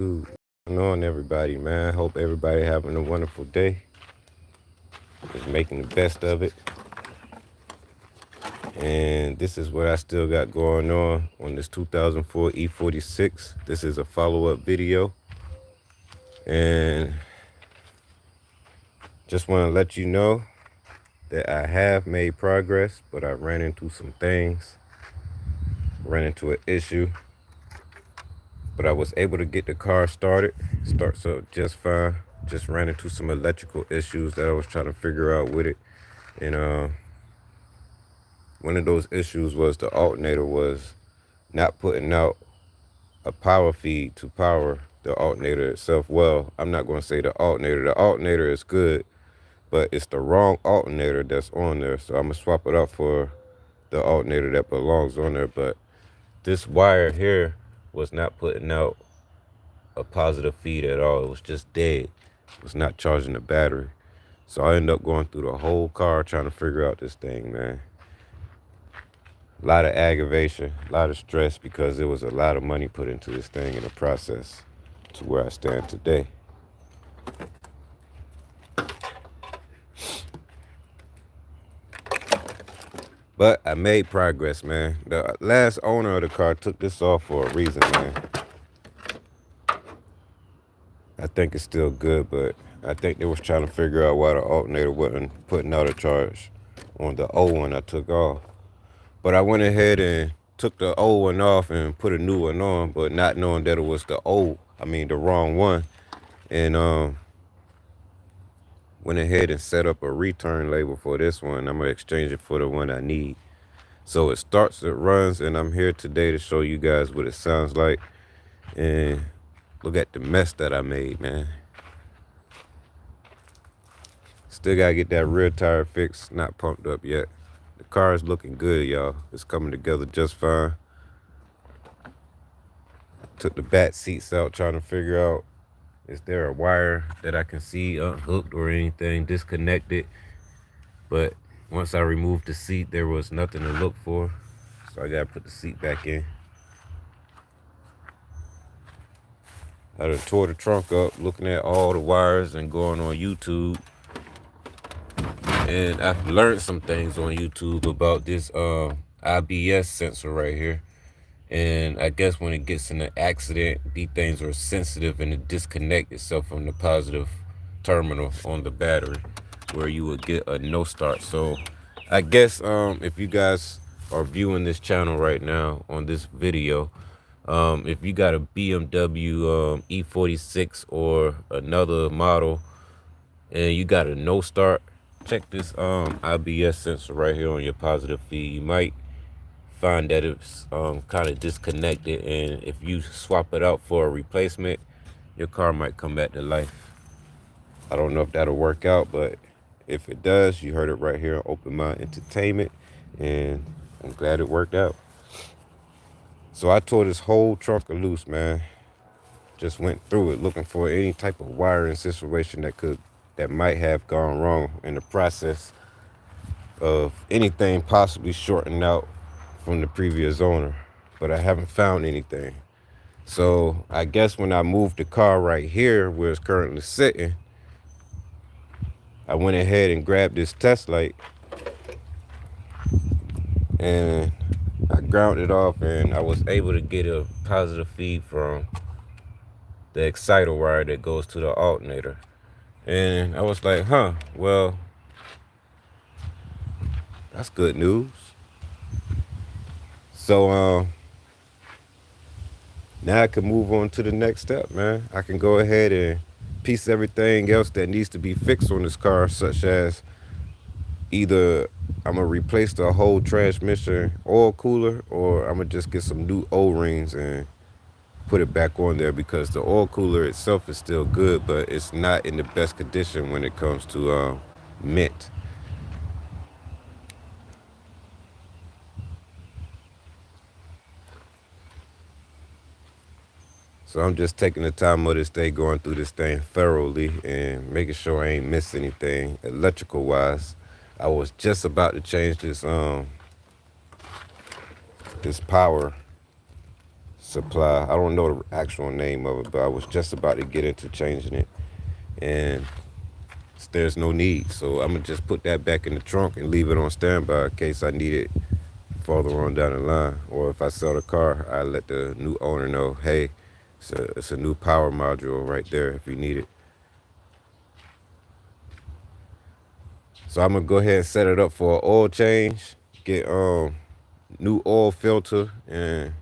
What's going on, everybody, man? Hope everybody having a wonderful day. Just making the best of it. And this is what I still got going on this 2004 E46. This is a follow-up video. And just want to let you know that I have made progress, but I ran into some things, ran into an issue. But I was able to get the car started. Starts up just fine. Just ran into some electrical issues that I was trying to figure out with it. And one of those issues was the alternator was not putting out a power feed to power the alternator itself. Well, I'm not going to say the alternator. The alternator is good, but it's the wrong alternator that's on there. So I'm going to swap it out for the alternator that belongs on there. But this wire here was not putting out a positive feed at all. It was just dead. It was not charging the battery. So I ended up going through the whole car trying to figure out this thing, man. A lot of aggravation, a lot of stress, because there was a lot of money put into this thing in the process to where I stand today. But I made progress, man. The last owner of the car took this off for a reason, man. I think it's still good, but I think they was trying to figure out why the alternator wasn't putting out a charge on the old one I took off. But I went ahead and took the old one off and put a new one on, but not knowing that it was the wrong one. And went ahead and set up a return label for this one. I'm gonna exchange it for the one I need. So it starts, it runs, and I'm here today to show you guys what it sounds like. And look at the mess that I made, man. Still gotta get that rear tire fixed, not pumped up yet. The car is looking good, y'all. It's coming together just fine. Took the back seats out, trying to figure out, is there a wire that I can see unhooked or anything disconnected? But once I removed the seat, there was nothing to look for. So I gotta put the seat back in. I done tore the trunk up, looking at all the wires and going on YouTube. And I've learned some things on YouTube about this IBS sensor right here. And I guess when it gets in an accident, these things are sensitive and it disconnects itself from the positive terminal on the battery, where you would get a no start. So I guess if you guys are viewing this channel right now on this video, if you got a BMW E46 or another model and you got a no start, check this IBS sensor right here on your positive feed. You might find that it's kind of disconnected, and if you swap it out for a replacement, your car might come back to life. I don't know if that'll work out, but if it does, you heard it right here on Open Mind Entertainment, and I'm glad it worked out. So I tore this whole trunk loose, man. Just went through it looking for any type of wiring situation that might have gone wrong in the process of anything possibly shorting out from the previous owner, but I haven't found anything. So I guess when I moved the car right here where it's currently sitting, I went ahead and grabbed this test light and I grounded off, and I was able to get a positive feed from the exciter wire that goes to the alternator. And I was like, well, that's good news. So now I can move on to the next step, man. I can go ahead and piece everything else that needs to be fixed on this car, such as either I'm gonna replace the whole transmission oil cooler, or I'm gonna just get some new O-rings and put it back on there, because the oil cooler itself is still good, but it's not in the best condition when it comes to mint. So I'm just taking the time of this day, going through this thing thoroughly and making sure I ain't missed anything electrical wise. I was just about to change this this power supply. I don't know the actual name of it, but I was just about to get into changing it, and there's no need. So I'm gonna just put that back in the trunk and leave it on standby in case I need it further on down the line. Or if I sell the car, I let the new owner know, hey, it's a new power module right there if you need it. So I'm gonna go ahead and set it up for an oil change, get new oil filter, and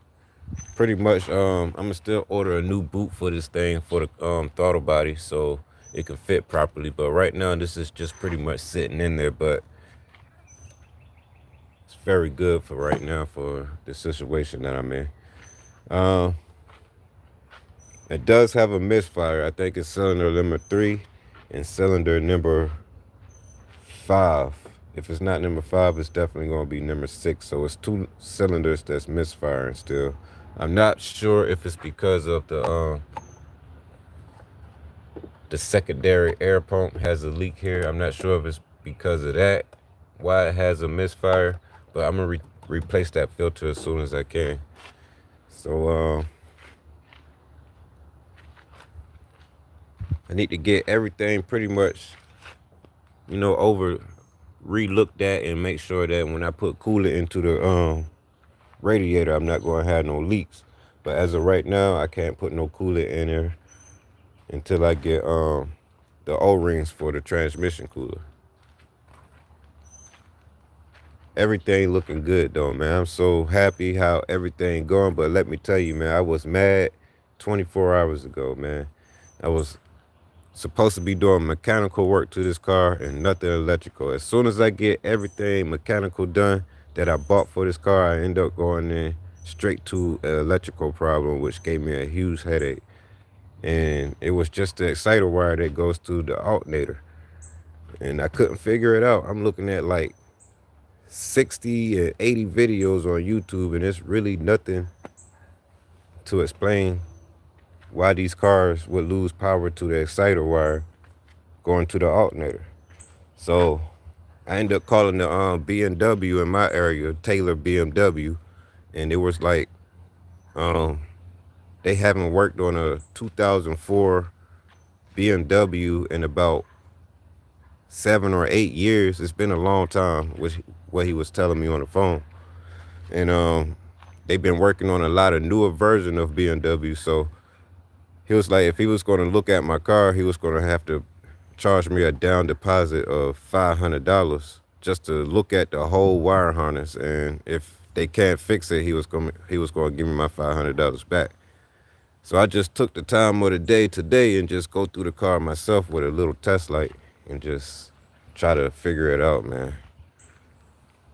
pretty much I'm gonna still order a new boot for this thing for the throttle body so it can fit properly. But right now this is just pretty much sitting in there, but it's very good for right now for the situation that I'm in. It does have a misfire. I think it's cylinder number 3 and cylinder number 5. If it's not number 5, it's definitely going to be number 6. So it's 2 cylinders that's misfiring still. I'm not sure if it's because of the secondary air pump has a leak here. I'm not sure if it's because of that, why it has a misfire. But I'm going to replace that filter as soon as I can. So I need to get everything pretty much, over re-looked at and make sure that when I put coolant into the radiator, I'm not going to have no leaks. But as of right now, I can't put no coolant in there until I get the O-rings for the transmission cooler. Everything looking good though, man. I'm so happy how everything going. But let me tell you, man, I was mad 24 hours ago, man. I was supposed to be doing mechanical work to this car and nothing electrical. As soon as I get everything mechanical done that I bought for this car, I end up going in straight to an electrical problem, which gave me a huge headache. And it was just the exciter wire that goes to the alternator. And I couldn't figure it out. I'm looking at like 60 and 80 videos on YouTube, and it's really nothing to explain why these cars would lose power to the exciter wire going to the alternator. So I ended up calling the BMW in my area, Taylor BMW, and it was like they haven't worked on a 2004 BMW in about 7 or 8 years. It's been a long time, which what he was telling me on the phone. And they've been working on a lot of newer version of BMW. So he was like, if he was going to look at my car, he was going to have to charge me a down deposit of $500 just to look at the whole wire harness. And if they can't fix it, he was going to give me my $500 back. So I just took the time of the day today and just go through the car myself with a little test light and just try to figure it out, man.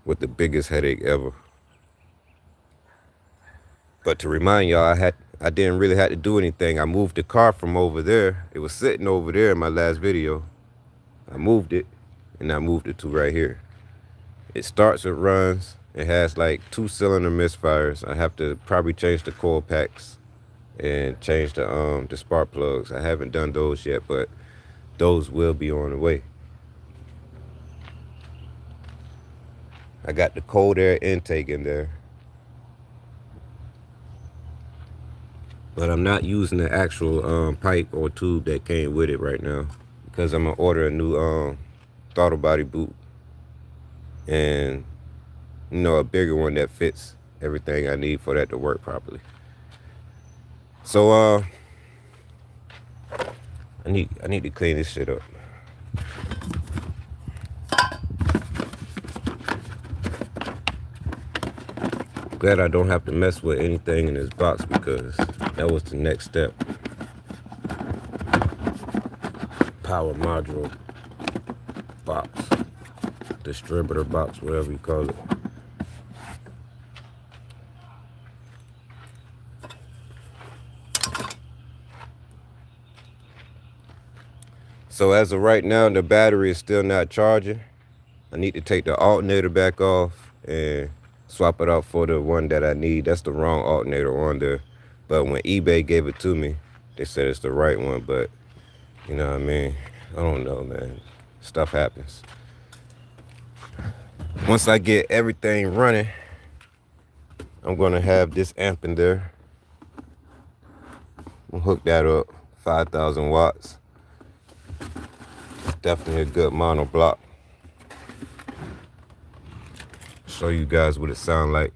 With the biggest headache ever. But to remind y'all, I didn't really have to do anything. I moved the car from over there. It was sitting over there in my last video. I moved it, and I moved it to right here. It starts, it runs. It has like 2 cylinder misfires. I have to probably change the coil packs and change the spark plugs. I haven't done those yet, but those will be on the way. I got the cold air intake in there. But I'm not using the actual pipe or tube that came with it right now because I'm going to order a new throttle body boot and, a bigger one that fits everything I need for that to work properly. So I need to clean this shit up. Glad I don't have to mess with anything in this box because that was the next step. Power module box, distributor box, whatever you call it. So as of right now, the battery is still not charging. I need to take the alternator back off and swap it out for the one that I need. That's the wrong alternator on there. But when eBay gave it to me, they said it's the right one. But, you know what I mean? I don't know, man. Stuff happens. Once I get everything running, I'm going to have this amp in there. I'll hook that up. 5,000 watts. Definitely a good mono block. Show you guys what it sounds like.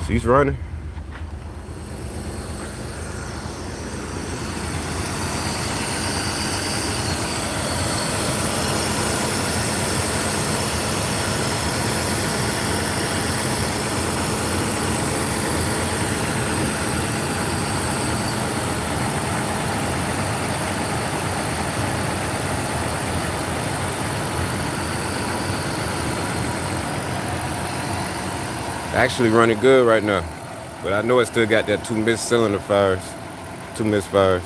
She's running. Actually running good right now. But I know it still got that two missed cylinder fires. Two misfires.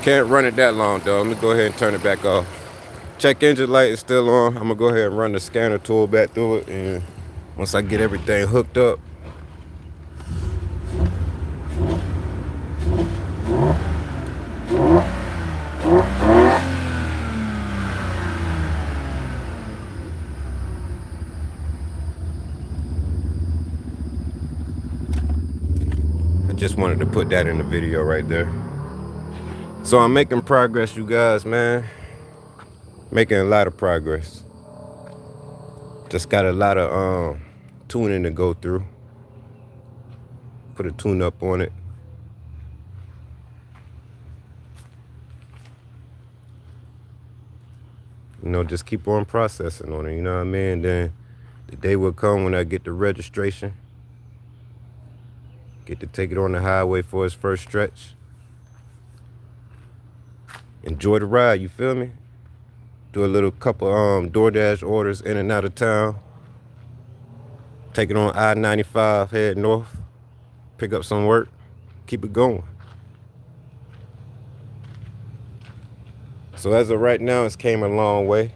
Can't run it that long though. Let me go ahead and turn it back off. Check engine light is still on. I'm gonna go ahead and run the scanner tool back through it, and once I get everything hooked up, I just wanted to put that in the video right there. So I'm making progress, you guys, man. Making a lot of progress. Just got a lot of tuning to go through. Put a tune up on it. You know, just keep on processing on it, you know what I mean? Then the day will come when I get the registration. Get to take it on the highway for its first stretch. Enjoy the ride, you feel me? Do a little couple DoorDash orders in and out of town. Take it on I-95, head north. Pick up some work. Keep it going. So as of right now, it's came a long way.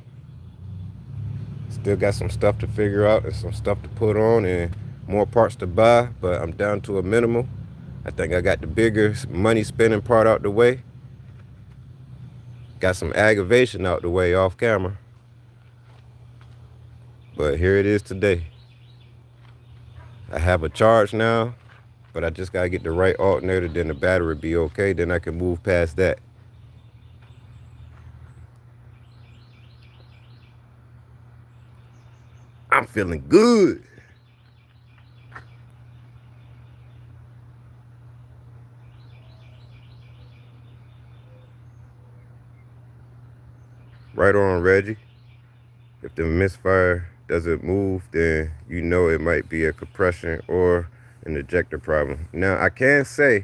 Still got some stuff to figure out and some stuff to put on and more parts to buy, but I'm down to a minimum. I think I got the bigger money spending part out the way. Got some aggravation out the way off camera. But here it is today. I have a charge now, but I just gotta get the right alternator, then the battery be okay, then I can move past that. I'm feeling good. Right on, Reggie. If the misfire doesn't move, then you know it might be a compression or an ejector problem. Now, I can say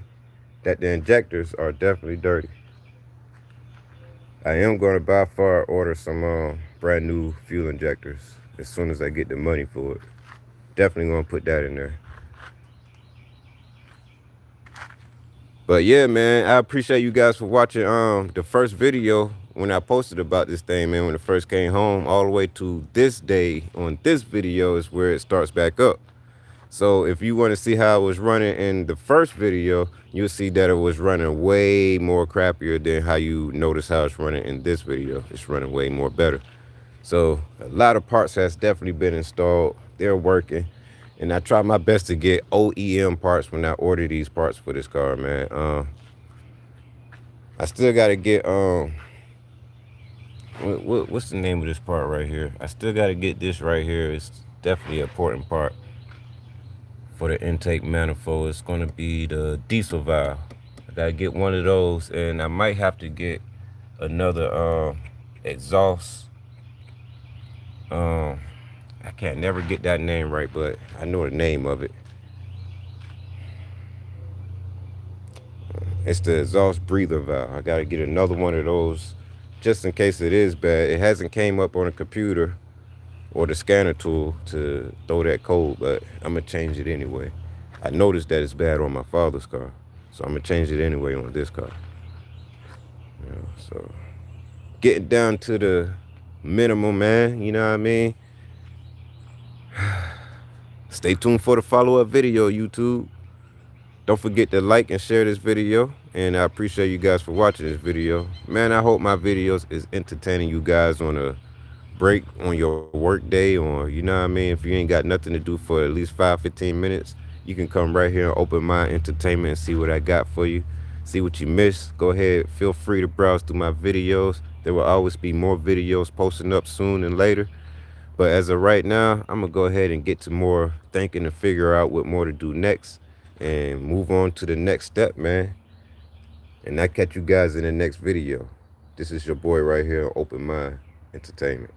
that the injectors are definitely dirty. I am going to by far order some brand new fuel injectors as soon as I get the money for it. Definitely going to put that in there. But yeah, man, I appreciate you guys for watching the first video when I posted about this thing, man, when it first came home, all the way to this day on this video is where it starts back up. So if you want to see how it was running in the first video, you'll see that it was running way more crappier than how you notice how it's running in this video. It's running way more better. So a lot of parts has definitely been installed. They're working. And I try my best to get OEM parts when I order these parts for this car, man. I still got to get, what's the name of this part right here? I still got to get this right here. It's definitely an important part for the intake manifold. It's going to be the diesel valve. I got to get one of those, and I might have to get another exhaust. I can't never get that name right, but I know the name of it. It's the exhaust breather valve. I got to get another one of those just in case it is bad. It hasn't came up on a computer or the scanner tool to throw that code, but I'm gonna change it anyway. I noticed that it's bad on my father's car, so I'm gonna change it anyway on this car. You know, so getting down to the minimum, man, you know what I mean? Stay tuned for the follow-up video, YouTube. Don't forget to like and share this video. And I appreciate you guys for watching this video. Man, I hope my videos is entertaining you guys on a break on your work day, or you know what I mean, if you ain't got nothing to do for at least 5-15 minutes, you can come right here and open my entertainment and see what I got for you, see what you missed. Go ahead, feel free to browse through my videos. There will always be more videos posting up soon and later, but as of right now, I'm gonna go ahead and get to more thinking and figure out what more to do next and move on to the next step, man. And I catch you guys in the next video. This is your boy right here, Open Mind Entertainment.